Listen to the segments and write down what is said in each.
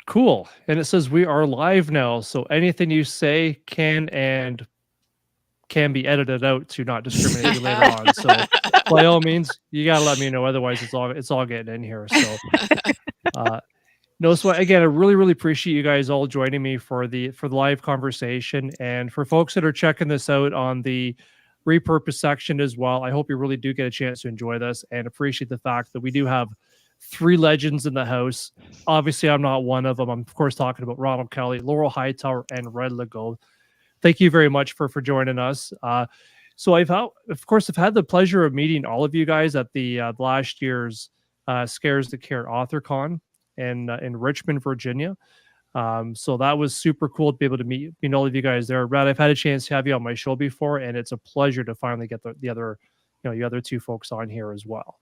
Cool. And it says we are live now. So anything you say can be edited out to not discriminate you later on. So by all means, you gotta let me know. Otherwise, it's all getting in here. So no, so again, I really, really appreciate you guys all joining me for the live conversation. And for folks that are checking this out on the repurpose section as well, I hope you really do get a chance to enjoy this and appreciate the fact that we do have three legends in the house. Obviously, I'm not one of them. I'm of course talking about Ronald Kelly, Laurel Hightower, and Red Lagoe. Thank you very much for joining us. So I've had the pleasure of meeting all of you guys at the last year's Scares the Care AuthorCon in Richmond, Virginia. So that was super cool to be able to meet all of you guys there. Brad, I've had a chance to have you on my show before, and it's a pleasure to finally get the other, you other two folks on here as well.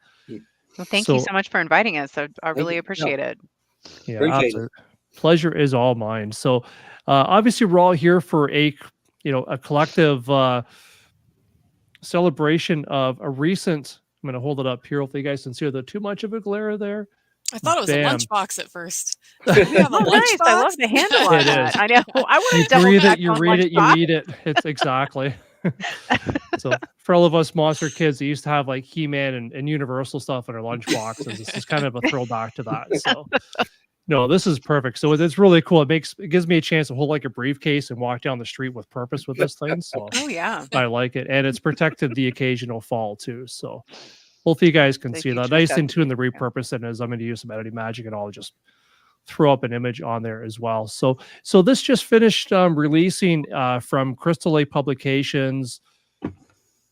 Well, thank you so much for inviting us. I really appreciate it. Yeah, absolutely. Pleasure is all mine. So obviously we're all here for a collective celebration of a recent, I'm going to hold it up here. Hopefully you guys can see there too much of a glare there. I thought it was a lunchbox at first. Nice. I love the handle on that. I know. I want to breathe it, you read it, you eat it. It's exactly. So for all of us monster kids that used to have like He-Man and Universal stuff in our lunchboxes, this is kind of a throwback to that. So no, this is perfect. So it's really cool. It gives me a chance to hold like a briefcase and walk down the street with purpose with this thing. So yeah, I like it, and it's protected the occasional fall too. So hopefully you guys can see that. Nice thing too in the repurpose, and is I'm going to use some editing magic and I'll just throw up an image on there as well. So this just finished releasing from Crystal Lake Publications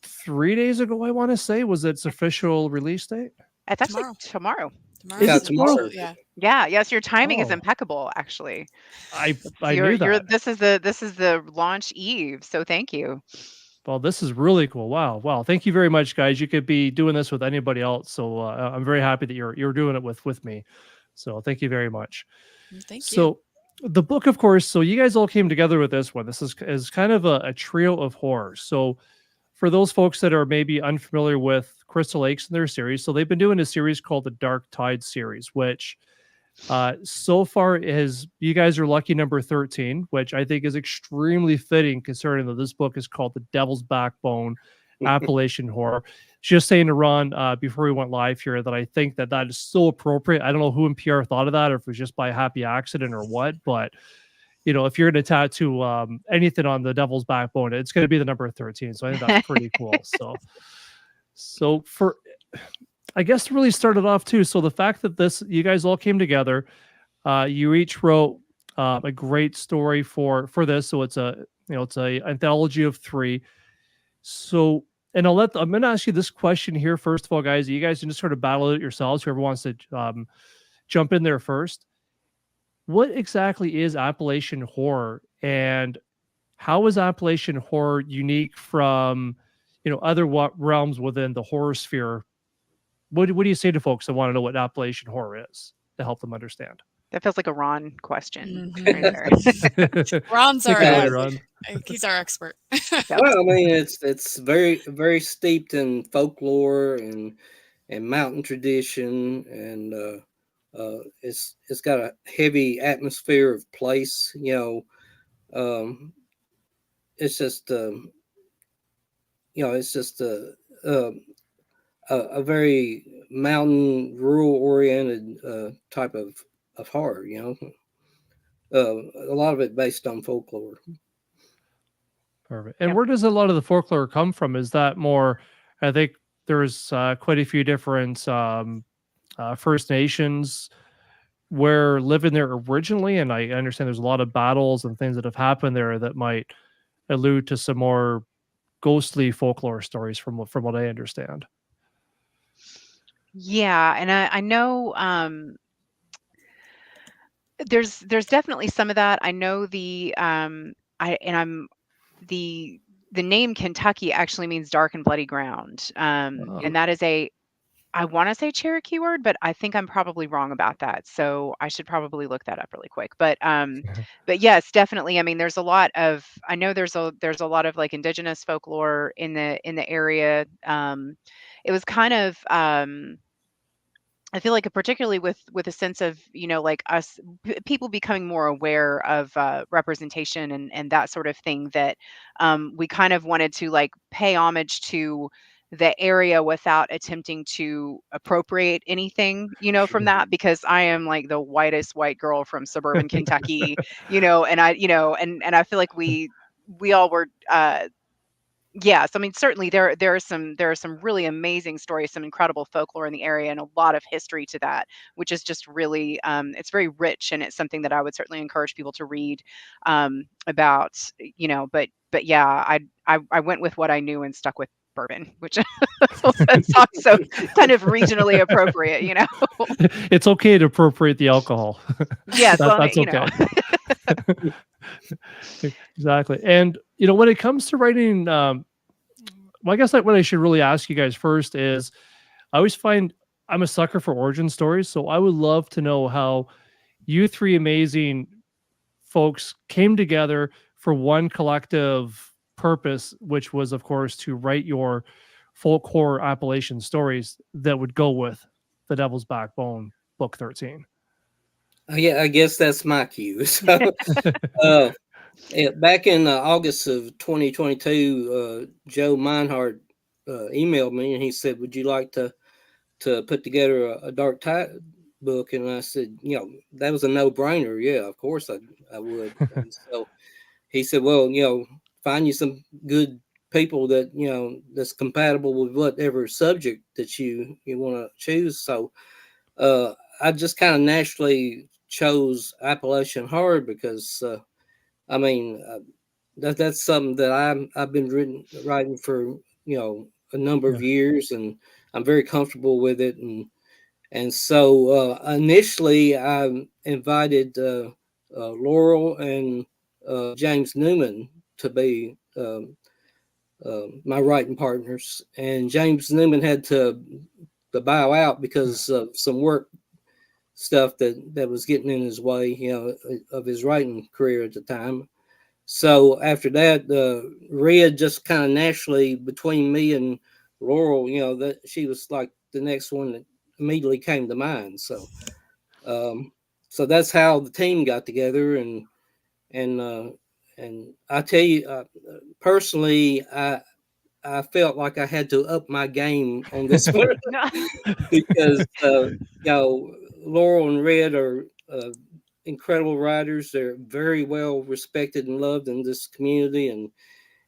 3 days ago. I want to say was its official release date. It's actually tomorrow. Yeah, tomorrow. Yeah. Yes, your timing is impeccable. Actually, I knew that. This is the launch eve. So thank you. Well, this is really cool. Wow. Thank you very much, guys. You could be doing this with anybody else. So I'm very happy that you're doing it with me. So thank you very much. Thank you. So the book, of course, so you guys all came together with this one. This is kind of a trio of horror. So for those folks that are maybe unfamiliar with Crystal Lakes and their series, so they've been doing a series called the Dark Tide series, which so far you guys are lucky number 13, which I think is extremely fitting considering that this book is called The Devil's Backbone, Appalachian Horror. Just saying to Ron before we went live here that I think that is so appropriate. I don't know who in PR thought of that or if it was just by a happy accident or what, but if you're going to tattoo anything on the Devil's Backbone, it's going to be the number 13. So I think that's pretty cool. So for, I guess to really start it off too. So the fact that you guys all came together, you each wrote a great story for this. So it's a anthology of 3. So, and I'm going to ask you this question here. First of all, guys, you guys can just sort of battle it yourselves. Whoever wants to jump in there first. What exactly is Appalachian horror, and how is Appalachian horror unique from, other realms within the horror sphere? What do you say to folks that want to know what Appalachian horror is to help them understand? That feels like a Ron question. Mm-hmm. Ron's he's our expert. Well, I mean, it's very, very steeped in folklore and mountain tradition, and it's got a heavy atmosphere of place. It's just a very mountain, rural oriented type of horror. A lot of it based on folklore. Perfect. And where does a lot of the folklore come from? Is that more? I think there's quite a few different First Nations were living there originally, and I understand there's a lot of battles and things that have happened there that might allude to some more ghostly folklore stories from what I understand. Yeah, and I know there's definitely some of that. I know the name Kentucky actually means dark and bloody ground. And that is I want to say Cherokee word, but I think I'm probably wrong about that. So I should probably look that up really quick. But yes, definitely. I mean, there's a lot of like indigenous folklore in the area. It was kind of I feel like particularly with a sense of, like us people becoming more aware of representation and that sort of thing, that we kind of wanted to like pay homage to the area without attempting to appropriate anything, from Sure. that, because I am like the whitest white girl from suburban Kentucky, and and I feel like we all were yes, I mean, certainly there are some really amazing stories, some incredible folklore in the area, and a lot of history to that, which is just really it's very rich, and it's something that I would certainly encourage people to read about, but yeah, I went with what I knew and stuck with bourbon, which that's also kind of regionally appropriate, It's okay to appropriate the alcohol. Yes, well, That's okay. Exactly. And when it comes to writing, well, I guess like what I should really ask you guys first is, I always find I'm a sucker for origin stories, so I would love to know how you three amazing folks came together for one collective purpose, which was, of course, to write your folk horror Appalachian stories that would go with The Devil's Backbone, Book 13. Yeah, I guess that's my cue. So, back in August of 2022, Joe Meinhardt emailed me and he said, "Would you like to put together a Dark Tide book?" And I said, that was a no-brainer. Yeah, of course I would. And so he said, "Well, find you some good people that that's compatible with whatever subject that you want to choose." So I just kind of naturally chose Appalachian Horror because I mean that's something that I've been writing for a number of years, and I'm very comfortable with it. And so initially I invited Laurel and James Newman to be my writing partners, and James Newman had to bow out because of some work stuff that was getting in his way, of his writing career at the time. So after that, Red just kind of naturally, between me and Laurel, that she was like the next one that immediately came to mind. So, so that's how the team got together, and I tell you, personally, I felt like I had to up my game on this one because Laurel and Red are incredible writers. They're very well respected and loved in this community,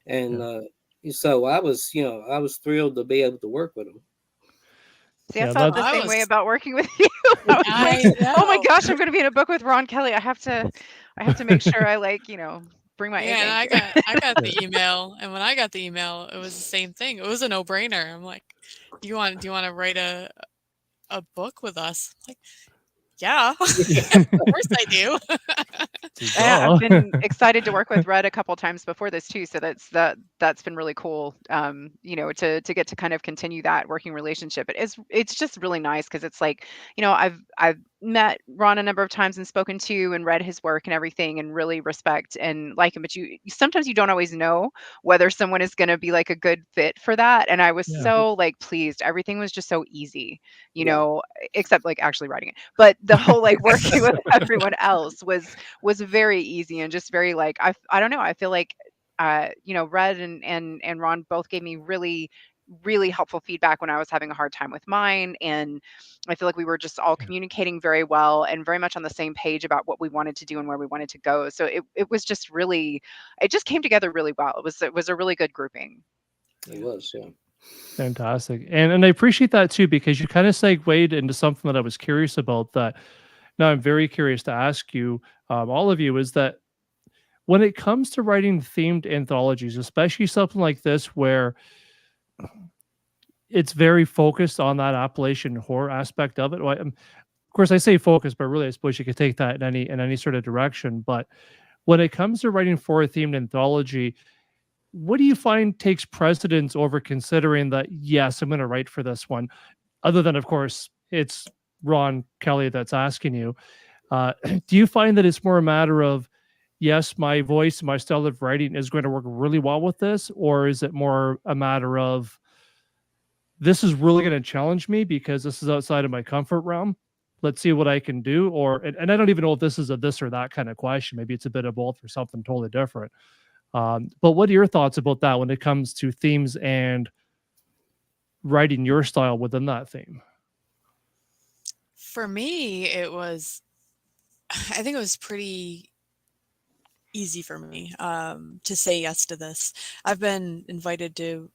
and so I was thrilled to be able to work with them. See, I felt the same way about working with you. I know. Oh my gosh, I'm going to be in a book with Ron Kelly. I have to make sure I bring my A Yeah, and game. I got the email, and when I got the email, it was the same thing. It was a no-brainer. I'm like, do you want to write a book with us? I'm like, yeah, of course I do. I've been excited to work with Red a couple times before this too, so that's been really cool. To get to kind of continue that working relationship. It's just really nice because it's like, I've met Ron a number of times and spoken to and read his work and everything and really respect and like him, but sometimes you don't always know whether someone is going to be like a good fit for that. And I was so like pleased. Everything was just so easy, except like actually writing it. But the whole like working with everyone else was very easy and just very like I don't know. I feel like Red and Ron both gave me really, really helpful feedback when I was having a hard time with mine. And I feel like we were just all communicating very well and very much on the same page about what we wanted to do and where we wanted to go. So it was just really, it just came together really well. It was a really good grouping. It was, yeah. Fantastic. And I appreciate that too, because you kind of segued into something that I was curious about that now I'm very curious to ask you, all of you, is that when it comes to writing themed anthologies, especially something like this where it's very focused on that Appalachian horror aspect of it. Of course, I say focus, but really, I suppose you could take that in any sort of direction. But when it comes to writing for a themed anthology, what do you find takes precedence over considering that, yes, I'm going to write for this one? Other than, of course, it's Ron Kelly that's asking you. Do you find that it's more a matter of, yes, my voice, my style of writing is going to work really well with this? Or is it more a matter of this is really going to challenge me because this is outside of my comfort realm. Let's see what I can do. And I don't even know if this is a this or that kind of question. Maybe it's a bit of both or something totally different. But what are your thoughts about that when it comes to themes and writing your style within that theme? For me, I think it was pretty easy for me to say yes to this. I've been invited to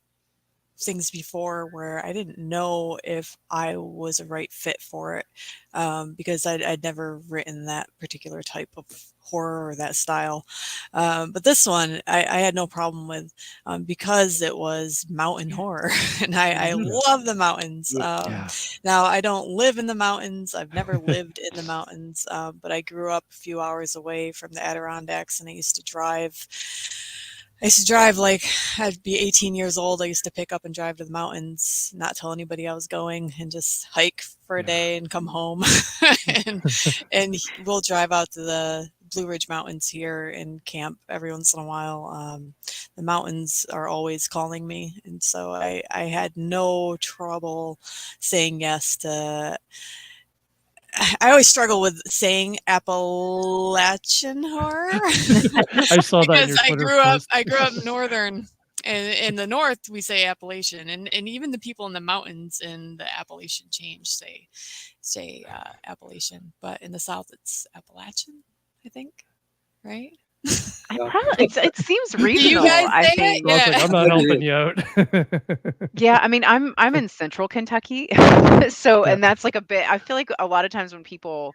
things before where I didn't know if I was a right fit for it because I'd never written that particular type of horror or that style. But this one I had no problem with because it was mountain horror and I love the mountains. Now I don't live in the mountains. I've never lived in the mountains, but I grew up a few hours away from the Adirondacks and I used to drive like I'd be 18 years old. I used to pick up and drive to the mountains, not tell anybody I was going and just hike for a day and come home. and we'll drive out to the Blue Ridge Mountains here and camp every once in a while. The mountains are always calling me. And so I had no trouble saying yes to I always struggle with saying Appalachian horror. I saw that in your Twitter post. I grew up northern, and in the north we say Appalachian, and even the people in the mountains in the Appalachian change say Appalachian, but in the south it's Appalachian, I think, right? It seems regional. I think. Yeah. Like, I'm not helping you out. Yeah, I mean, I'm in central Kentucky, so and that's like a bit. I feel like a lot of times when people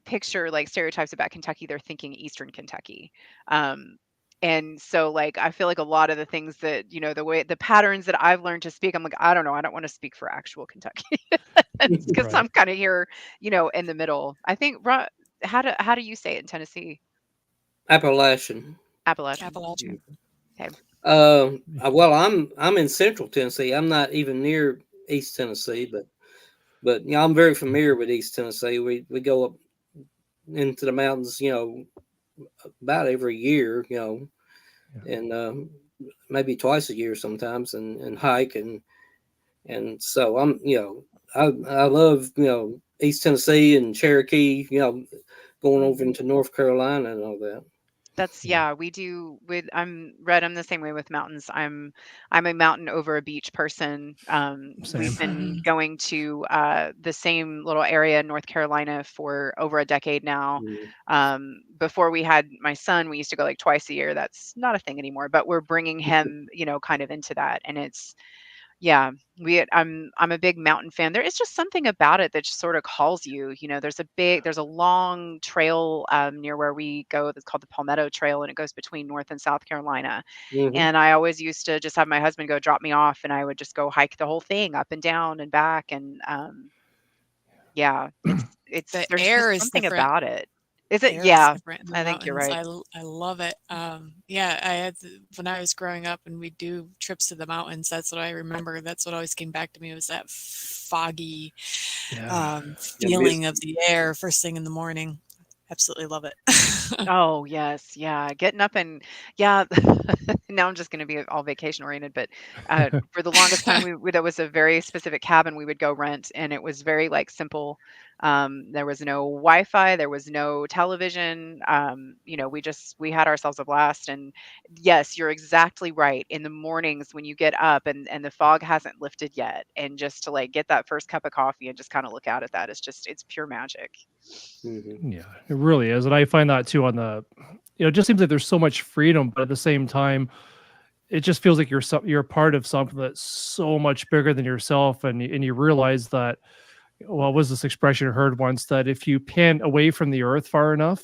picture like stereotypes about Kentucky, they're thinking Eastern Kentucky. And so like I feel like a lot of the things that the patterns that I've learned to speak, I'm like, I don't know, I don't want to speak for actual Kentucky because I'm kind of here, in the middle. I think how do you say it in Tennessee? Appalachian. Okay. Well, I'm in Central Tennessee. I'm not even near East Tennessee, but I'm very familiar with East Tennessee. We go up into the mountains, about every year, and maybe twice a year sometimes, and hike and so I'm, I love East Tennessee and Cherokee, going over into North Carolina and all that. That's we do I'm the same way with mountains. I'm a mountain over a beach person. We've been going to the same little area in North Carolina for over a decade now. Before we had my son, we used to go like twice a year. That's not a thing anymore, but we're bringing him, kind of into that. And it's, I'm a big mountain fan. There is just something about it that just sort of calls you. There's a long trail near where we go that's called the Palmetto Trail, and it goes between North and South Carolina. And I always used to just have my husband go drop me off, and I would just go hike the whole thing up and down and back. And it's the there's air just is something different. about it. Is it? Air Yeah, is different in the I think you're mountains. right. I love it. I had when I was growing up and we'd do trips to the mountains, that's what I remember. That's what always came back to me was that foggy feeling of the air first thing in the morning. Absolutely love it. Oh, yes. Yeah. Getting up and now I'm just going to be all vacation oriented, but for the longest time there was a very specific cabin we would go rent, and it was very like simple. There was no Wi-Fi, there was no television. We had ourselves a blast. And yes, you're exactly right. In the mornings when you get up and the fog hasn't lifted yet, and just to like get that first cup of coffee and just kind of look out at that, it's pure magic. Yeah, it really is. And I find that too it just seems like there's so much freedom, but at the same time, it just feels like you're part of something that's so much bigger than yourself. And you realize that, what was this expression I heard once, that if you pan away from the earth far enough,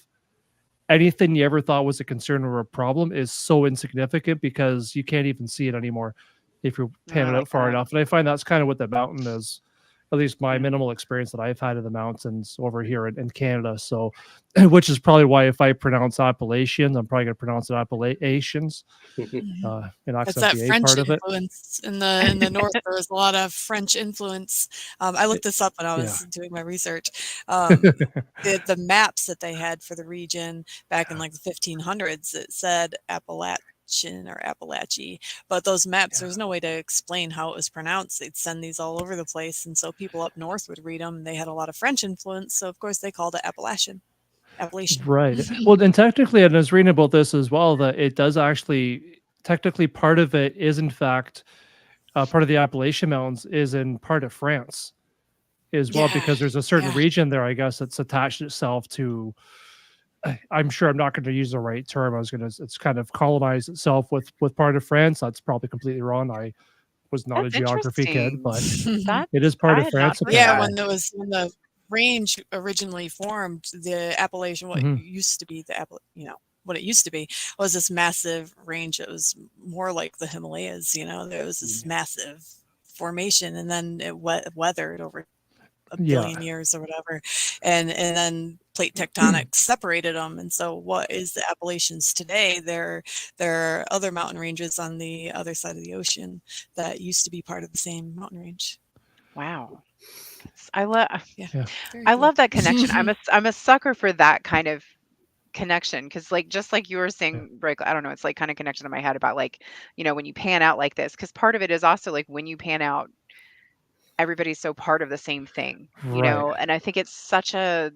anything you ever thought was a concern or a problem is so insignificant because you can't even see it anymore if you're panning out far enough. And I find that's kind of what the mountain is, at least my minimal experience that I've had in the mountains over here in Canada. So, which is probably why if I pronounce Appalachians, I'm probably going to pronounce it Appalachians. It's that French influence in the north. There was a lot of French influence. I looked this up when I was doing my research. The maps that they had for the region back in like the 1500s, it said Appalachia. or Appalachia. But those maps, there's no way to explain how it was pronounced. They'd send these all over the place. And so people up north would read them. They had a lot of French influence. So, of course, they called it Appalachian. Right. Well, and technically, and I was reading about this as well, that it does actually, technically, part of it is, in fact, part of the Appalachian Mountains is in part of France as well, because there's a certain region there, I guess, that's attached itself to, I'm sure I'm not going to use the right term. It's kind of colonized itself with part of France. That's probably completely wrong. I was not a geography kid, but it is part of France. Yeah, when the range originally formed, the Appalachian, what used to be what it used to be was this massive range. It was more like the Himalayas, there was this massive formation, and then it weathered over a billion years or whatever, and then plate tectonics separated them. And so what is the Appalachians today? There are other mountain ranges on the other side of the ocean that used to be part of the same mountain range. Wow. I love cool. love that connection. I'm a sucker for that kind of connection, because just like you were saying, Rick, I don't know, it's like kind of connection in my head about when you pan out like this, because part of it is also like when you pan out, everybody's so part of the same thing, and I think it's such a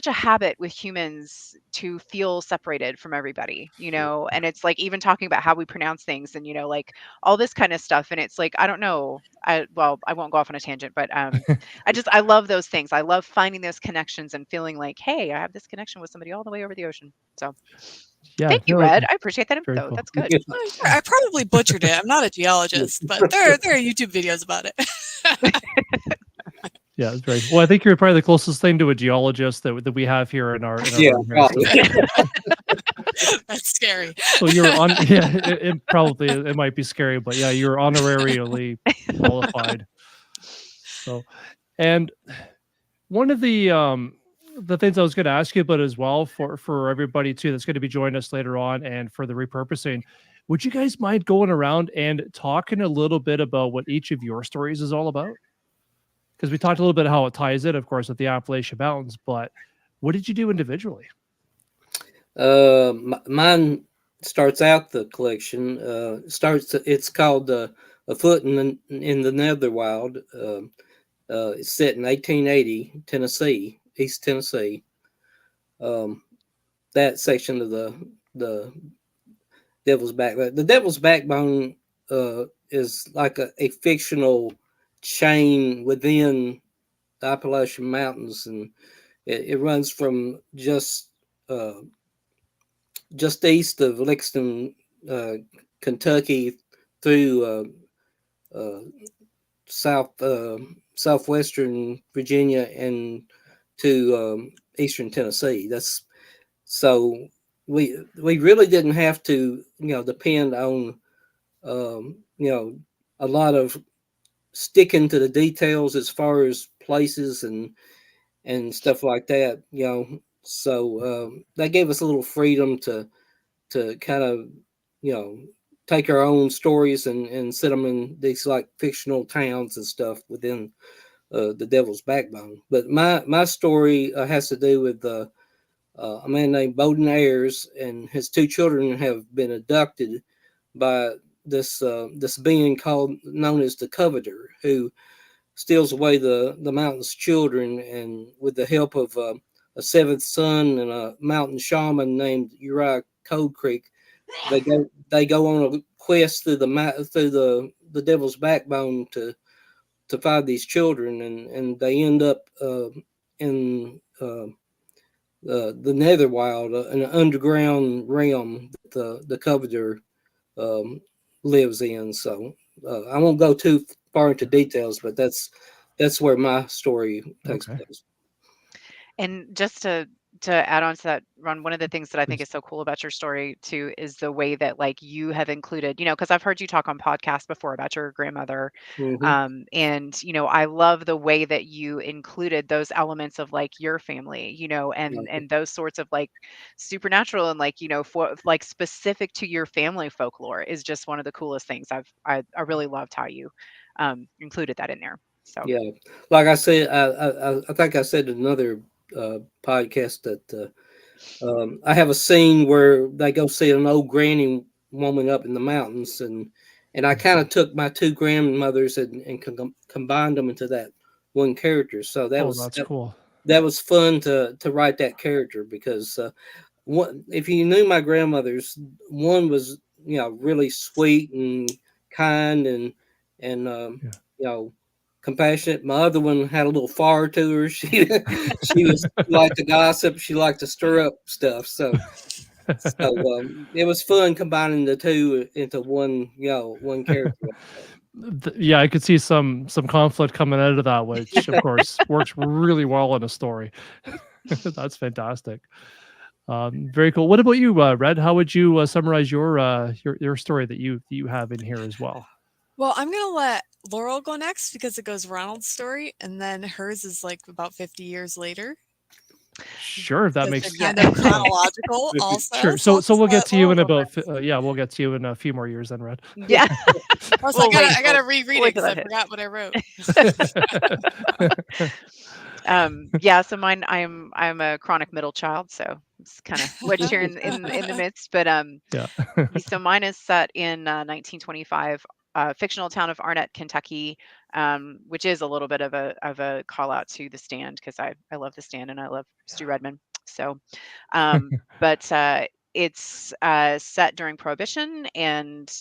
habit with humans to feel separated from everybody, and it's like even talking about how we pronounce things and, like all this kind of stuff. And it's like, I don't know. I won't go off on a tangent, but I love those things. I love finding those connections and feeling like, hey, I have this connection with somebody all the way over the ocean. So thank you, Ed. I appreciate that info. Cool. That's good. I probably butchered it. I'm not a geologist, but there are YouTube videos about it. Yeah, that's right. Well, I think you're probably the closest thing to a geologist that we have here in our That's scary. So you're on. Yeah, it might be scary, but yeah, you're honorarily qualified. So, and one of the things I was going to ask you about as well for everybody too that's going to be joining us later on, and for the repurposing, would you guys mind going around and talking a little bit about what each of your stories is all about? Because we talked a little bit how it ties in, of course, with the Appalachian Mountains, but what did you do individually? Mine starts out the collection. It's called A Foot in the Netherwild. It's set in 1880, Tennessee, East Tennessee. That section of the Devil's Backbone. The Devil's Backbone is like a fictional chain within the Appalachian Mountains, and it runs from just east of Lexington, Kentucky, through southwestern Virginia and to eastern Tennessee. So we really didn't have to depend on a lot of sticking to the details as far as places and stuff like that, so that gave us a little freedom to kind of take our own stories and set them in these like fictional towns and stuff within the Devil's Backbone. But my story has to do with a man named Bowden Ayers, and his two children have been abducted by this being known as the Coveter, who steals away the mountain's children, and with the help of a seventh son and a mountain shaman named Uriah Cold Creek, they go on a quest through the Devil's Backbone to find these children, and they end up in the Netherwild, an underground realm that the Coveter lives in. So I won't go too far into details, but that's where my story takes place. And just to add on to that, Ron, one of the things that I think is so cool about your story too is the way that like you have included, because I've heard you talk on podcasts before about your grandmother. Mm-hmm. And I love the way that you included those elements of like your family, and those sorts of like supernatural and like, for like specific to your family folklore is just one of the coolest things. I really loved how you included that in there. So yeah, like I said, I think I said in another podcast that I have a scene where they go see an old granny woman up in the mountains, and I kind of took my two grandmothers and combined them into that one character. So that's cool. that was fun to write that character, because one, if you knew my grandmothers, one was, really sweet and kind and compassionate. My other one had a little fire to her. She liked to gossip. She liked to stir up stuff. So it was fun combining the two into one one character. Yeah, I could see some conflict coming out of that, which of course works really well in a story. That's fantastic. Very cool. What about you, Red? How would you summarize your story that you have in here as well? Well, I'm gonna let Laurel go next because it goes Ronald's story, and then hers is like about 50 years later. Sure, if that makes kind of chronological. Also, So we'll get to you in about we'll get to you in a few more years then, Red. Yeah. Also, I gotta reread it because I forgot what I wrote. Yeah, so mine, I'm a chronic middle child, so it's kind of wedged here in the midst. But so mine is set in 1925, fictional town of Arnett, Kentucky, which is a little bit of a call out to The Stand, because I love The Stand and I love Stu Redman. So, but it's set during Prohibition, and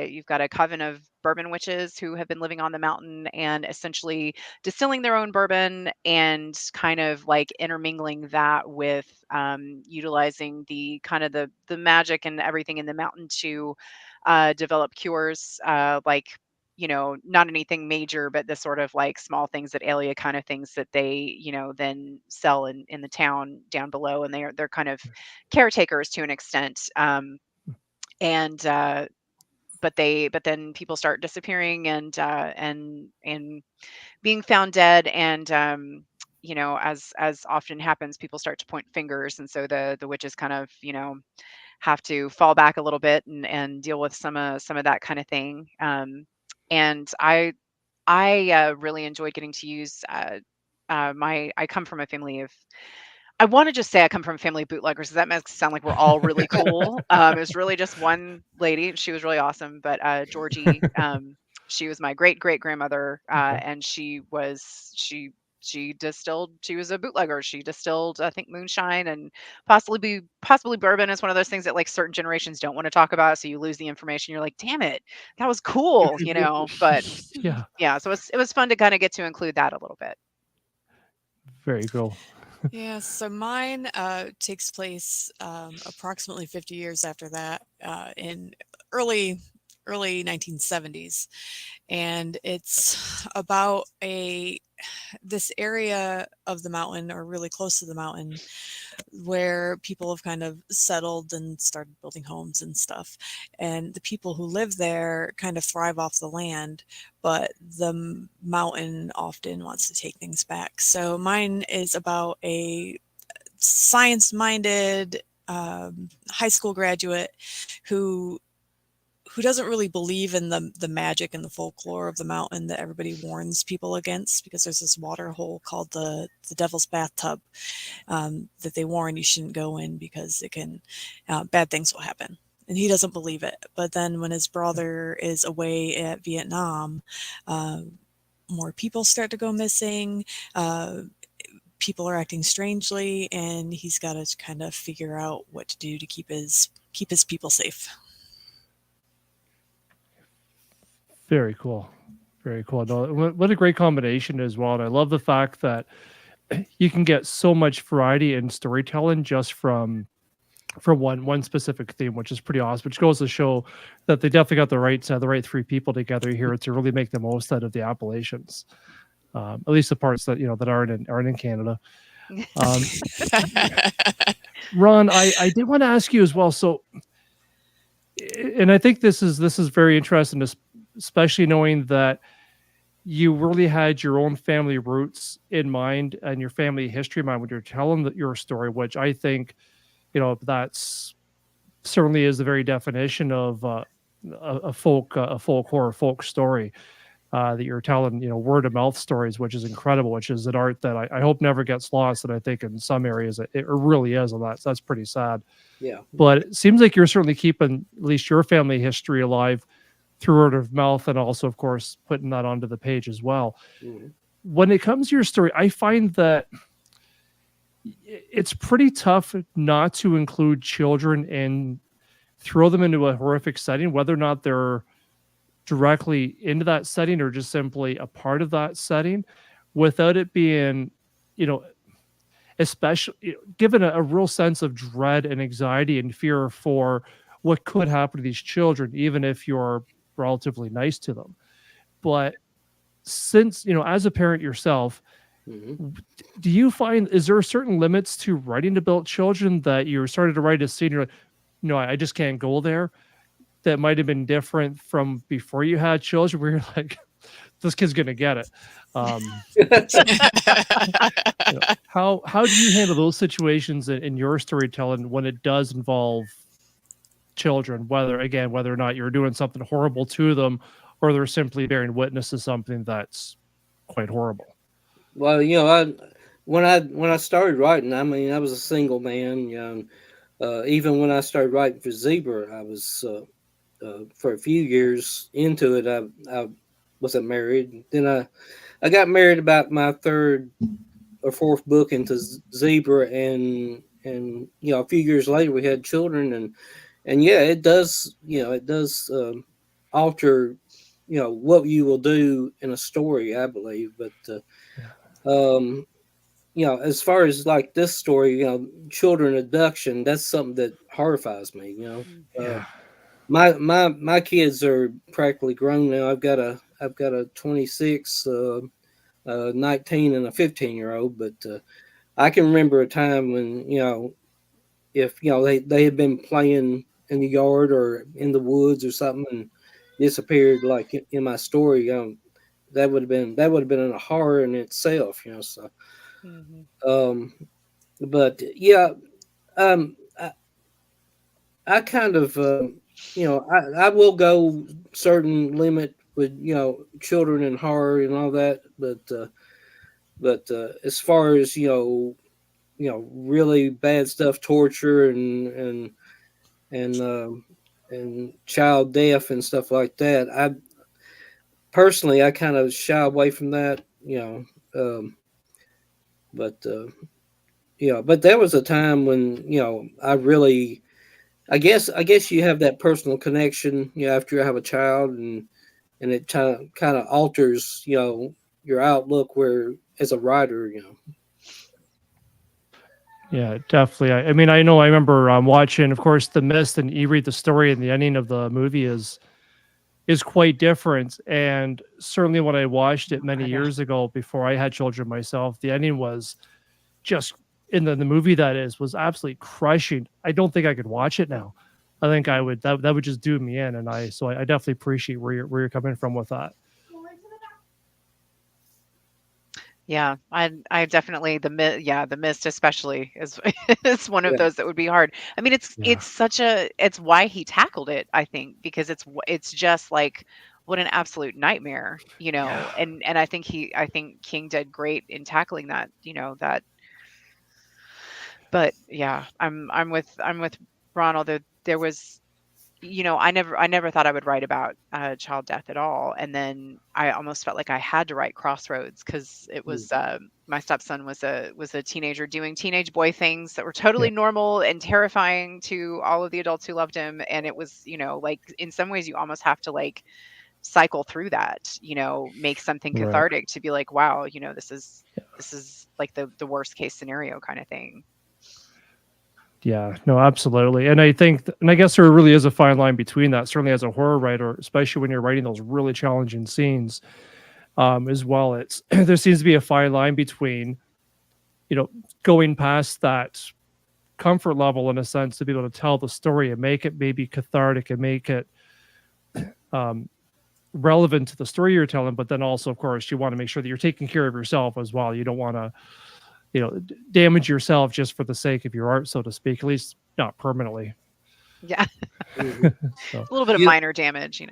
you've got a coven of bourbon witches who have been living on the mountain and essentially distilling their own bourbon and kind of like intermingling that with utilizing the kind of the magic and everything in the mountain to develop cures, like, not anything major, but the sort of like small things that alia kind of things that they, then sell in the town down below. And they're kind of caretakers to an extent. And but then people start disappearing and being found dead. And as often happens, people start to point fingers, and so the witches kind of have to fall back a little bit and deal with some of that kind of thing. And I really enjoyed getting to use I come from a family of, I want to just say I come from a family of bootleggers, because that makes it sound like we're all really cool. It was really just one lady. She was really awesome. But Georgie, she was my great grandmother, and she was a bootlegger. She distilled, I think, moonshine and possibly bourbon. Is one of those things that like certain generations don't want to talk about. So you lose the information. You're like, damn it, that was cool, But yeah. So it was fun to kind of get to include that a little bit. Very cool. Yeah, so mine takes place approximately 50 years after that, in early 1970s, and it's about this area of the mountain, or really close to the mountain, where people have kind of settled and started building homes and stuff. And the people who live there kind of thrive off the land, but the mountain often wants to take things back. So mine is about a science-minded high school graduate who doesn't really believe in the magic and the folklore of the mountain that everybody warns people against, because there's this water hole called the Devil's Bathtub that they warn you shouldn't go in because it can bad things will happen. And he doesn't believe it. But then when his brother is away at Vietnam, more people start to go missing. People are acting strangely, and he's got to kind of figure out what to do to keep his people safe. Very cool. Very cool. No, what a great combination as well. And I love the fact that you can get so much variety in storytelling just from one specific theme, which is pretty awesome, which goes to show that they definitely got the right three people together here to really make the most out of the Appalachians. At least the parts that that aren't in Canada. Ron, I did want to ask you as well. So, and I think this is very interesting, especially knowing that you really had your own family roots in mind and your family history in mind when you're telling your story, which I think, that's certainly is the very definition of a folk horror, folk story. that you're telling, word of mouth stories, which is incredible, which is an art that I hope never gets lost. And I think in some areas it really is. And that's pretty sad. Yeah. But it seems like you're certainly keeping at least your family history alive through word of mouth, and also, of course, putting that onto the page as well. Mm-hmm. When it comes to your story, I find that it's pretty tough not to include children and throw them into a horrific setting, whether or not they're directly into that setting or just simply a part of that setting, without it being, especially given a real sense of dread and anxiety and fear for what could happen to these children, even if you're relatively nice to them. But since, as a parent yourself, Mm-hmm. do you find, is there certain limits to writing about children that you're starting to write a scene, you're like, no, I just can't go there, that might have been different from before you had children, where you're like, this kid's gonna get it? How do you handle those situations in your storytelling when it does involve children, whether or not you're doing something horrible to them, or they're simply bearing witness to something that's quite horrible? Well, when I started writing, I mean, I was a single man. Even when I started writing for Zebra, I was for a few years into it. I wasn't married. Then I got married about my third or fourth book into Zebra, and a few years later we had children, and yeah, it does alter what you will do in a story, I believe. But as far as like this story, children abduction, that's something that horrifies me. Yeah. My kids are practically grown now. I've got a 26, 19, and a 15-year-old. But I can remember a time when if they had been playing in the yard or in the woods or something and disappeared, like in my story, that would have been a horror in itself. So. Mm-hmm. But yeah, I kind of I will go certain limit with children and horror and all that, but as far as really bad stuff, torture and child death and stuff like that, I personally kind of shy away from that. But but there was a time when I guess you have that personal connection after you have a child, and it kind of alters your outlook where as a writer. Yeah, definitely. I mean, I know. I remember watching, of course, The Mist, and you read the story, and the ending of the movie is quite different. And certainly, when I watched it many years ago, before I had children myself, the ending was just in the movie was absolutely crushing. I don't think I could watch it now. I think I would that would just do me in, and I definitely appreciate where you're coming from with that. Yeah, I definitely the Mist especially is is one of those that would be hard. I mean, it's it's why he tackled it, I think, because it's just like what an absolute nightmare, and I think King did great in tackling that, that. But yeah, I'm with Ronald. There was, I never thought I would write about child death at all, and then I almost felt like I had to write Crossroads because it was my stepson was a teenager doing teenage boy things that were totally normal and terrifying to all of the adults who loved him, and it was like in some ways you almost have to like cycle through that, make something cathartic to be like, wow, this is like the worst case scenario kind of thing. Yeah, no, absolutely. And I think, and I guess there really is a fine line between that, certainly as a horror writer, especially when you're writing those really challenging scenes as well. There seems to be a fine line between, going past that comfort level in a sense to be able to tell the story and make it maybe cathartic and make it relevant to the story you're telling. But then also, of course, you want to make sure that you're taking care of yourself as well. You don't want to damage yourself just for the sake of your art, so to speak, at least not permanently. Yeah. So, a little bit of minor damage,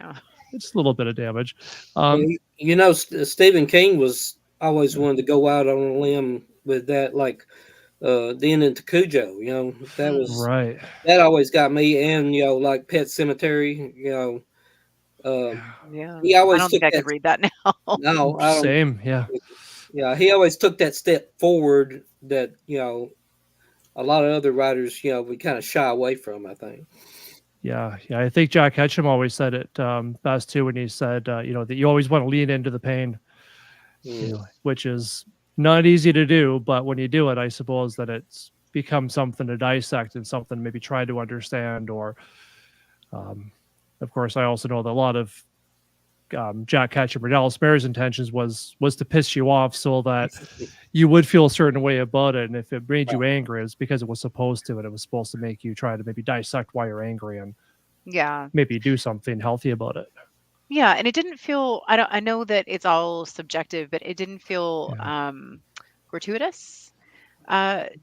it's a little bit of damage. You know, Stephen King was always wanted to go out on a limb with that, like Den into Cujo. You know, Right. that always got me, and you know, like Pet Cemetery. You know, Yeah. he I always don't think took I that. could read that now. No, I don't. Same. Yeah. Yeah, he always took that step forward that you know a lot of other writers, you know, we kind of shy away from. I think. Yeah. Yeah. I think Jack Ketchum always said it best too when he said, you know, that you always want to lean into the pain, you know, which is not easy to do. But when you do it, I suppose that it's become something to dissect and something to maybe try to understand. Or, of course, I also know that a lot of Jack Ketchum or Dallas Bear's intentions was to piss you off so that you would feel a certain way about it. And if it made you angry, it's because it was supposed to, and it was supposed to make you try to maybe dissect why you're angry and Yeah. maybe do something healthy about it. Yeah, and it didn't feel I know that it's all subjective, but it didn't feel gratuitous.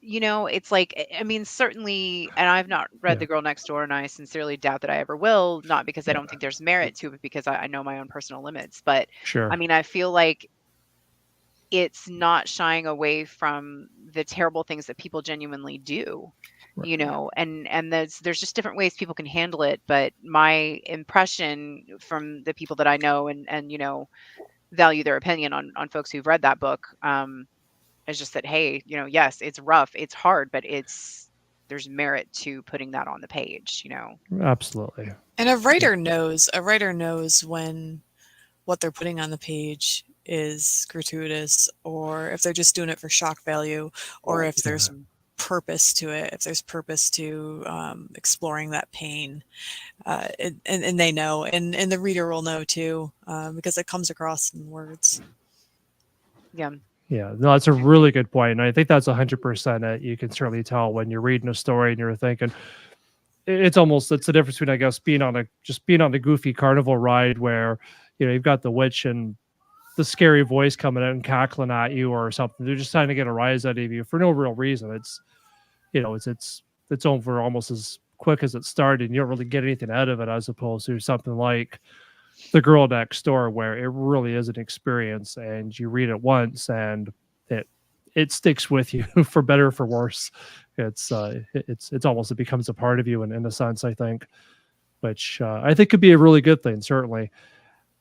You know, it's like I mean, certainly, and I've not read The Girl Next Door, and I sincerely doubt that I ever will, not because I don't think there's merit to it, but because I know my own personal limits. But Sure. I mean, I feel like it's not shying away from the terrible things that people genuinely do. Right. You know, and there's just different ways people can handle it, but my impression from the people that I know and you know value their opinion on folks who've read that book is just that, hey, you know, yes, it's rough, it's hard, but there's merit to putting that on the page, you know. Absolutely. And a writer knows when what they're putting on the page is gratuitous, or if they're just doing it for shock value, or if there's purpose to it, if there's purpose to exploring that pain, and they know, and the reader will know too, because it comes across in words. Yeah. Yeah, no, that's a really good point. And I think that's 100% it. You can certainly tell when you're reading a story and you're thinking, it's the difference between, I guess, being on a goofy carnival ride where, you know, you've got the witch and the scary voice coming out and cackling at you or something. They're just trying to get a rise out of you for no real reason. It's, you know, it's over almost as quick as it started, and you don't really get anything out of it, as opposed to something like The Girl Next Door, where it really is an experience, and you read it once and it sticks with you for better or for worse. It's almost, it becomes a part of you in a sense, I think, which I think could be a really good thing, certainly.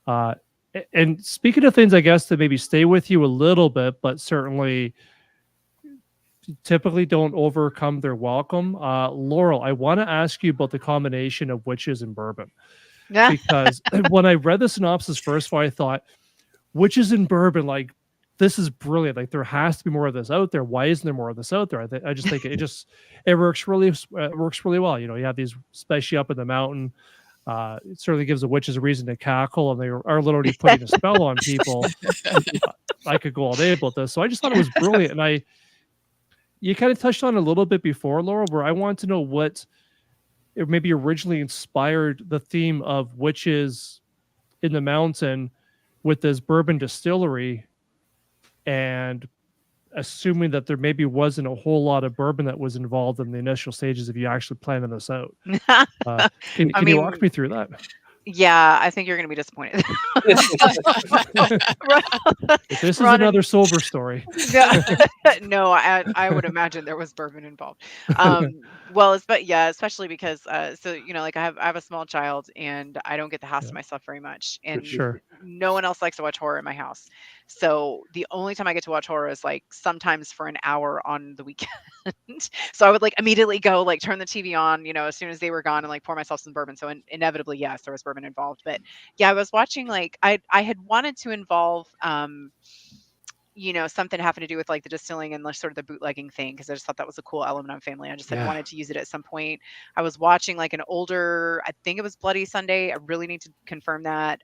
And speaking of things, I guess, that maybe stay with you a little bit, but certainly typically don't overcome their welcome. Laurel, I want to ask you about the combination of witches and bourbon, because when I read the synopsis first of all, I thought, witches and bourbon, like, this is brilliant. Like, there has to be more of this out there. Why isn't there more of this out there? I just think it works really well. You know, you have these, especially up in the mountain. It certainly gives the witches a reason to cackle, and they are literally putting a spell on people. I could go all day about this. So I just thought it was brilliant. And you kind of touched on it a little bit before, Laurel, where I want to know what it maybe originally inspired the theme of witches in the mountain with this bourbon distillery, and assuming that there maybe wasn't a whole lot of bourbon that was involved in the initial stages of you actually planning this out. Can you walk me through that? Yeah, I think you're going to be disappointed. This is another sober story. No, I would imagine there was bourbon involved. Well, especially because so you know, like I have a small child, and I don't get the house to myself very much, and Sure. no one else likes to watch horror in my house. So the only time I get to watch horror is like sometimes for an hour on the weekend. So I would like immediately go like turn the TV on, you know, as soon as they were gone, and like pour myself some bourbon. So inevitably, yes, there was bourbon involved. But yeah, I was watching, like I had wanted to involve you know, something having to do with like the distilling and sort of the bootlegging thing, because I just thought that was a cool element of family. I just had wanted to use it at some point. I was watching like an older, I think it was Bloody Sunday. I really need to confirm that,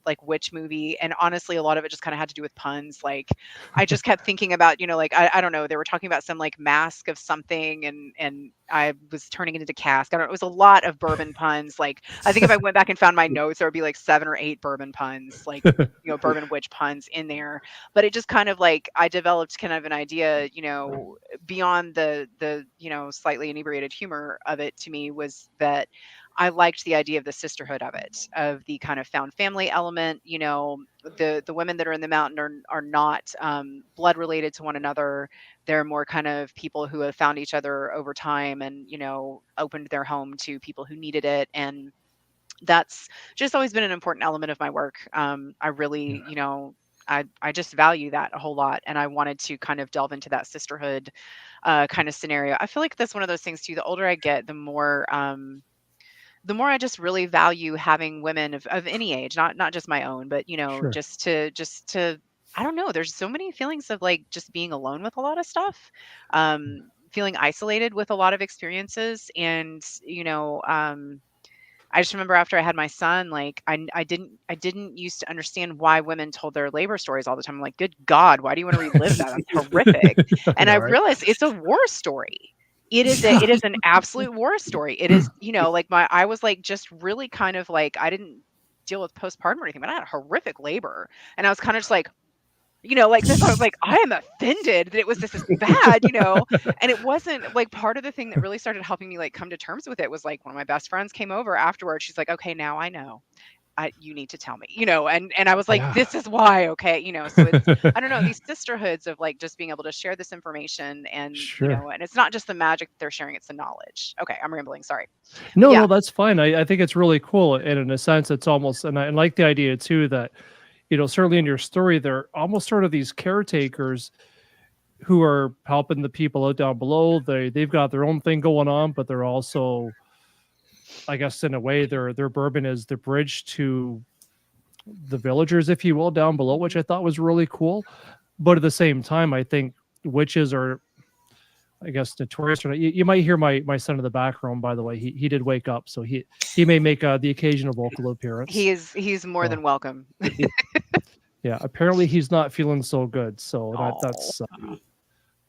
like witch movie. And honestly, a lot of it just kind of had to do with puns. Like I just kept thinking about, you know, like I don't know, they were talking about some like mask of something, and I was turning it into cask. I don't know. It was a lot of bourbon puns. Like I think if I went back and found my notes, there would be like 7 or 8 bourbon puns, like, you know, bourbon witch puns in there. But it just kind of like, I developed kind of an idea, you know, beyond the, you know, slightly inebriated humor of it to me, was that I liked the idea of the sisterhood of it, of the kind of found family element. You know, the women that are in the mountain are not blood related to one another. They're more kind of people who have found each other over time, and you know, opened their home to people who needed it. And that's just always been an important element of my work. I really, you know, I just value that a whole lot, and I wanted to kind of delve into that sisterhood kind of scenario. I feel like that's one of those things too. The older I get, the more I just really value having women of any age, not just my own, but you know, Sure. just to I don't know, there's so many feelings of like just being alone with a lot of stuff. Feeling isolated with a lot of experiences. And you know, I just remember after I had my son, like I didn't used to understand why women told their labor stories all the time. I'm like, good God, why do you want to relive that? That's horrific. I And I know, right? realized it's a war story. Yeah. It is an absolute war story. It is, you know, like I was like just really kind of like I didn't deal with postpartum or anything, but I had horrific labor. And I was kind of just like, you know, like this, I was like, I am offended that it was this is bad, you know. And it wasn't like part of the thing that really started helping me like come to terms with it was like one of my best friends came over afterwards. She's like, okay, now I know. You need to tell me, you know, and I was like, Yeah. this is why, okay, you know. So it's I don't know, these sisterhoods of like just being able to share this information, and you Sure. know, and it's not just the magic that they're sharing, it's the knowledge. Okay, I'm rambling, sorry. But No, yeah, no, that's fine. I think it's really cool. And in a sense, it's almost, and I like the idea too that, you know, certainly in your story, they're almost sort of these caretakers who are helping the people out down below. They've got their own thing going on, but they're also, I guess, in a way, their bourbon is the bridge to the villagers, if you will, down below, which I thought was really cool. But at the same time, I think witches are, I guess, notorious. You might hear my son in the background. By the way, he did wake up, so he may make the occasional vocal appearance. he's more So than welcome. yeah, apparently he's not feeling so good. So Oh, that's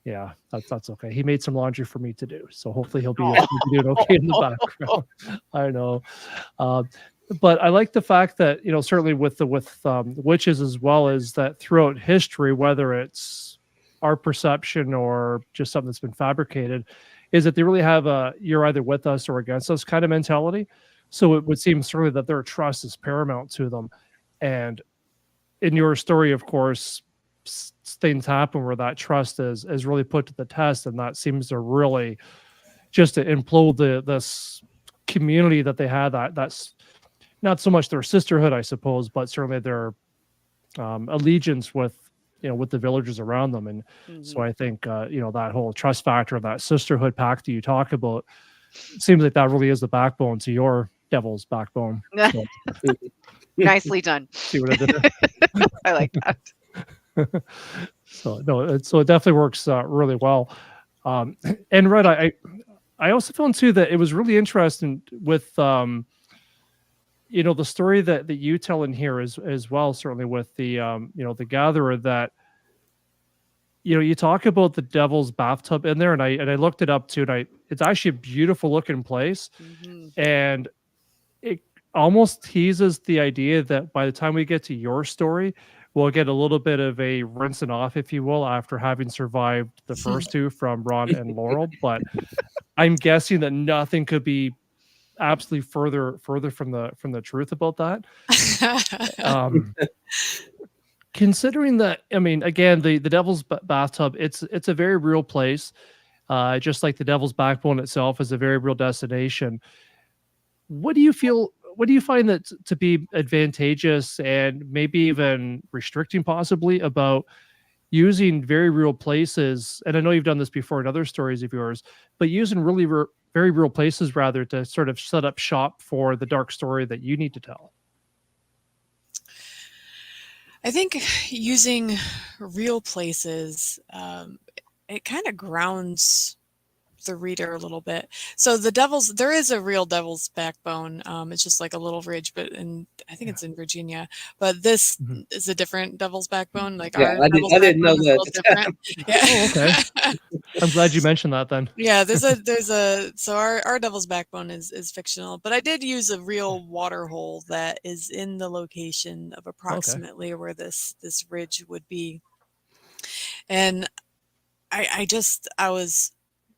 yeah, that's okay. He made some laundry for me to do, so hopefully he'll be oh. doing okay in the background. I know, uh, but I like the fact that, you know, certainly with witches as well, is that throughout history, whether it's our perception or just something that's been fabricated, is that they really have a you're either with us or against us kind of mentality. So it would seem certainly that their trust is paramount to them. And in your story, of course, things happen where that trust is really put to the test, and that seems to really just to implode this community that they had. That's not so much their sisterhood, I suppose, but certainly their allegiance with, you know, with the villagers around them. And so Mhm. I think you know, that whole trust factor, that sisterhood pact that you talk about, seems like that really is the backbone to your devil's backbone. So Nicely done. see what I did there? I like that. So no, so it definitely works really well. And Red, I also found too that it was really interesting with you know, the story that you tell in here as well, certainly with the you know, the gatherer, that, you know, you talk about the devil's bathtub in there, and I looked it up too, and it's actually a beautiful looking place, Mhm. and it almost teases the idea that by the time we get to your story, we'll get a little bit of a rinsing off, if you will, after having survived the first two from Ron and Laurel. But I'm guessing that nothing could be absolutely further from the truth about that. Um, considering that, I mean, again, the Devil's Bathtub, it's a very real place. Just like the Devil's Backbone itself is a very real destination. What do you feel? What do you find that to be advantageous and maybe even restricting, possibly, about using very real places? And I know you've done this before in other stories of yours, but using really very real places rather to sort of set up shop for the dark story that you need to tell. I think using real places, it kind of grounds the reader a little bit. So there is a real devil's backbone. It's just like a little ridge, but I think Yeah. it's in Virginia. But this Mhm. is a different devil's backbone. Like Yeah, our I devil's didn't know backbone is a that little at the different. Oh, okay. Yeah. I'm glad you mentioned that then. Yeah, so our devil's backbone is fictional, but I did use a real water hole that is in the location of Okay. approximately where this ridge would be. And I was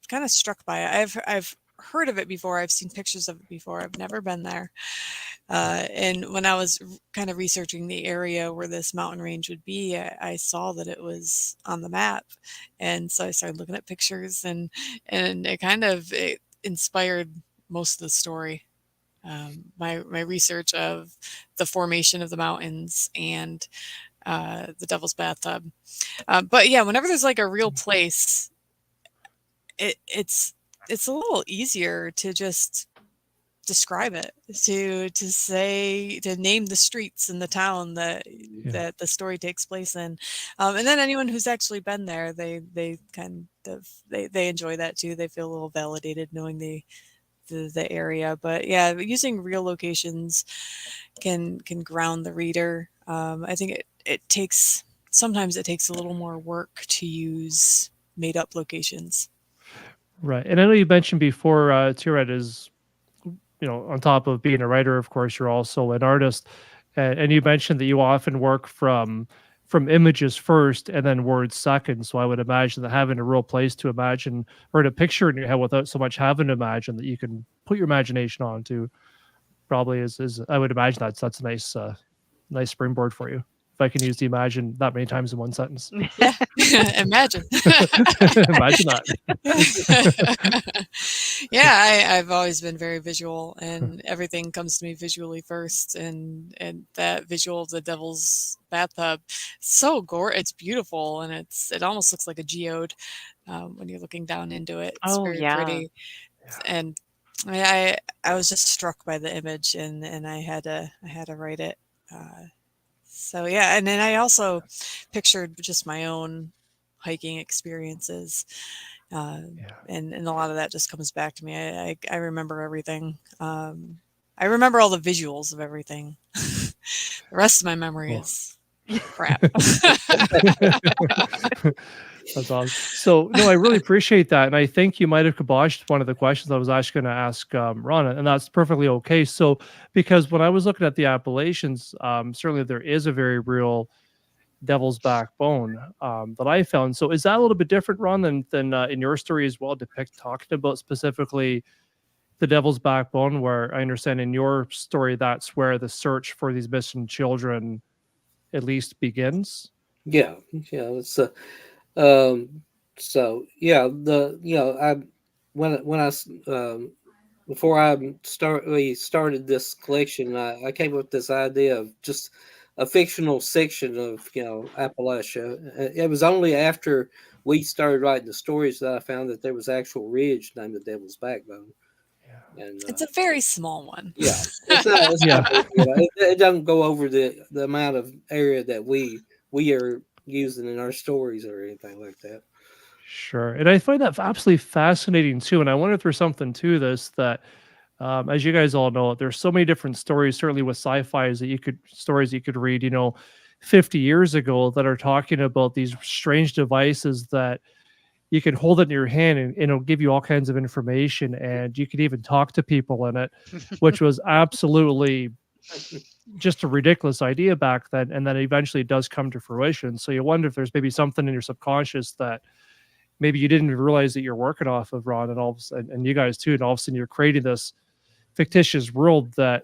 kind of struck by it. heard of it before. I've seen pictures of it before. I've never been there. And when I was kind of researching the area where this mountain range would be, I saw that it was on the map. And so I started looking at pictures, and it inspired most of the story. My research of the formation of the mountains and the Devil's Bathtub. But yeah, whenever there's like a real place, it's a little easier to just describe it, to name the streets in the town that the story takes place in, and then anyone who's actually been there, they enjoy that too. They feel a little validated knowing the area. But yeah, using real locations can ground the reader. I think sometimes it takes a little more work to use made up locations. Right. And I know you mentioned before, Tirad is, on top of being a writer, of course, you're also an artist. And you mentioned that you often work from images first and then words second. So I would imagine that having a real place to imagine or to picture in your head without so much having to imagine, that you can put your imagination onto, probably is I would imagine that's a nice springboard for you. If I can use the imagine that many times in one sentence. Imagine. Imagine that. Yeah, I've always been very visual, and everything comes to me visually first. And that visual of the Devil's Bathtub, it's beautiful, and it almost looks like a geode when you're looking down into it. It's very pretty. Yeah. And I was just struck by the image, and I had to write it. So yeah, and then I also pictured just my own hiking experiences, and a lot of that just comes back to me. I remember everything. I remember all the visuals of everything. The rest of my memory is crap. That's awesome. So no, I really appreciate that, and I think you might have kiboshed one of the questions I was actually going to ask Ron, and that's perfectly okay. So because when I was looking at the Appalachians, certainly there is a very real Devil's Backbone that I found. So is that a little bit different, Ron, than in your story as well? Talking about specifically the Devil's Backbone, where I understand in your story that's where the search for these missing children at least begins. Yeah, it's so yeah, before we started this collection, I came up with this idea of just a fictional section of Appalachia. It was only after we started writing the stories that I found that there was actual ridge named the Devil's Backbone. And it's a very small one. Yeah, it doesn't go over the amount of area that we are using in our stories or anything like that. Sure. And I find that absolutely fascinating too. And I wonder if there's something to this that, as you guys all know, there's so many different stories, certainly with sci-fi, stories you could read, 50 years ago that are talking about these strange devices that you can hold it in your hand and it'll give you all kinds of information, and you could even talk to people in it, which was absolutely just a ridiculous idea back then. And then eventually it does come to fruition. So you wonder if there's maybe something in your subconscious that maybe you didn't even realize that you're working off of, Ron, and you guys too. And all of a sudden you're creating this fictitious world that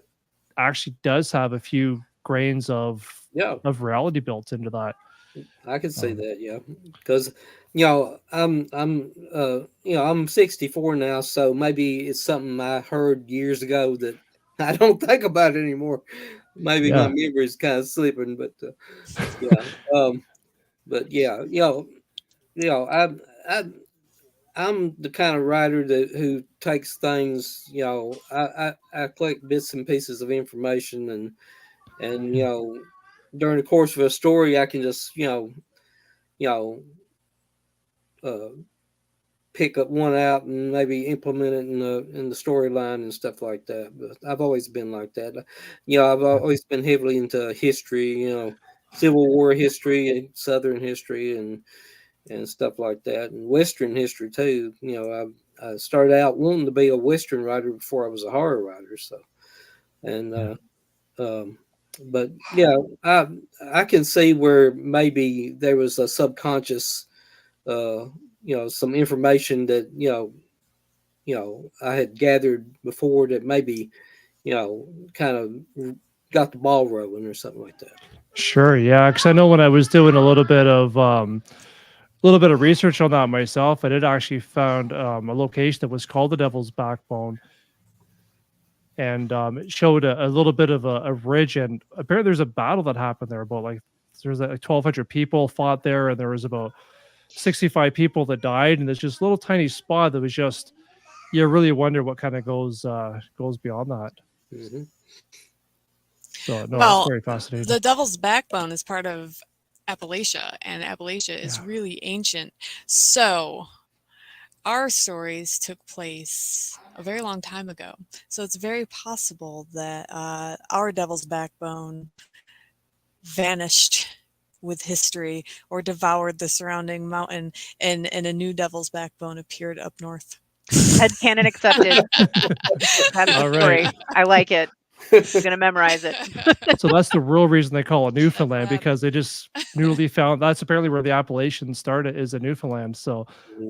actually does have a few grains of reality built into that. I could say that, yeah, because I'm 64 now, so maybe it's something I heard years ago that I don't think about it anymore. Maybe my memory is kind of slipping, but I'm the kind of writer who takes things. I collect bits and pieces of information, and during the course of a story, I can just pick up one out and maybe implement it in the storyline and stuff like that. But I've always been like that. I've always been heavily into history, Civil War history, Southern history, and stuff like that, and Western history too. I started out wanting to be a Western writer before I was a horror writer. So, and but yeah, I can see where maybe there was a subconscious, some information that I had gathered before that maybe, kind of got the ball rolling or something like that. Sure, yeah, because I know when I was doing a little bit of research on that myself, I did actually found a location that was called the Devil's Backbone, and it showed a little bit of a ridge, and apparently there's a battle that happened there. About there's like 1,200 people fought there, and there was about 65 people that died, and there's just a little tiny spot that was just you really wonder what kind of goes beyond that. Mhm. So no, Well, it's very fascinating. The Devil's Backbone is part of Appalachia, and Appalachia is really ancient. So our stories took place a very long time ago. So it's very possible that our Devil's Backbone vanished with history or devoured the surrounding mountain, and a new Devil's Backbone appeared up north. Headcanon accepted. That's the All story. right. I like it. I'm gonna memorize it. So that's the real reason they call it Newfoundland, because they just newly found that's apparently where the Appalachians started, is in Newfoundland. So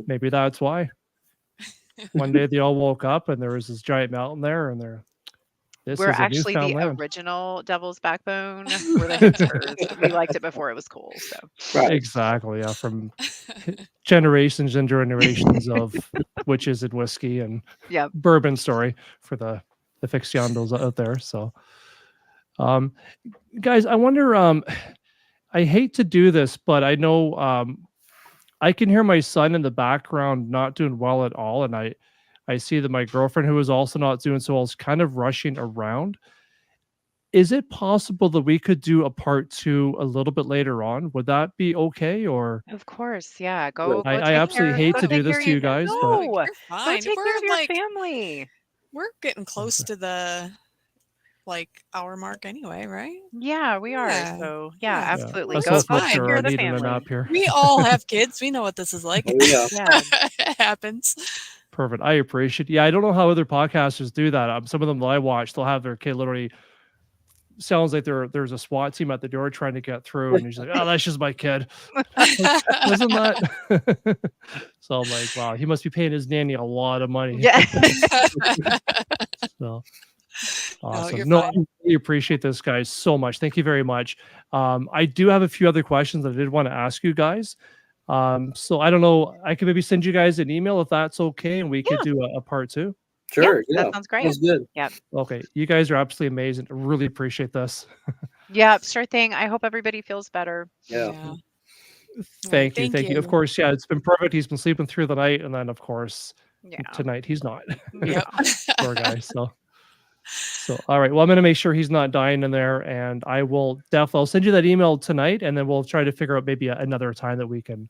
maybe that's why. One day they all woke up and there was this giant mountain there, and this We're is a actually the Newfoundland. original Devil's Backbone. We're the hipsters. We liked it before it was cool. So Right. Exactly, yeah, from generations and generations of witches and whiskey and yeah, bourbon story for the aficionados out there. So, guys, I wonder. I hate to do this, but I know I can hear my son in the background not doing well at all, and I see that my girlfriend, who is also not doing so well, is kind of rushing around. Is it possible that we could do a part 2 a little bit later on? Would that be okay? Or of course. Yeah, go. I take absolutely care- hate go to do take this care to you of- guys, but No, You're go fine. take care of your family. We're getting close to the hour mark anyway, right? Yeah, we are. Yeah. So Yeah. absolutely. us Go old take folks care are of the needing a family. nap here. We all have kids. We know what this is like. Oh, yeah. Yeah. It happens. Perfect. I appreciate. Yeah, I don't know how other podcasters do that. Some of them that I watch, they'll have their kid literally sounds like there's a SWAT team at the door trying to get through, and he's like, "Oh, that's just my kid." Wasn't that? So I'm like, wow, he must be paying his nanny a lot of money. Yeah. So No, awesome. you're No, I fine. really appreciate this, guys, so much. Thank you very much. I do have a few other questions that I did want to ask you guys. So I don't know. I could maybe send you guys an email if that's okay, and we could do a part 2. Sure. Yeah, Yeah. that sounds great. That's good. Yep. Okay, you guys are absolutely amazing. I really appreciate this. Yep. Sure thing. I hope everybody feels better. Yeah. Thank you. thank Thank you. Of you. course, yeah, it's been perfect. He's been sleeping through the night, and then of course Yeah. tonight he's not. Yep. Poor guy. So all right. Well, I'm gonna make sure he's not dying in there, and I'll send you that email tonight, and then we'll try to figure out maybe another time that we can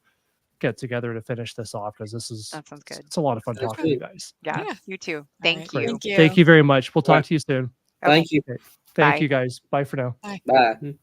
get together to finish this off, because That sounds good. it's a lot of fun That's talking to you good. guys. Yeah. Yeah. You too. All Thank right. you. Thank you. Thank you very much. We'll talk Right. to you soon. Okay. Thank you. Thank Bye. you guys. Bye for now. Bye.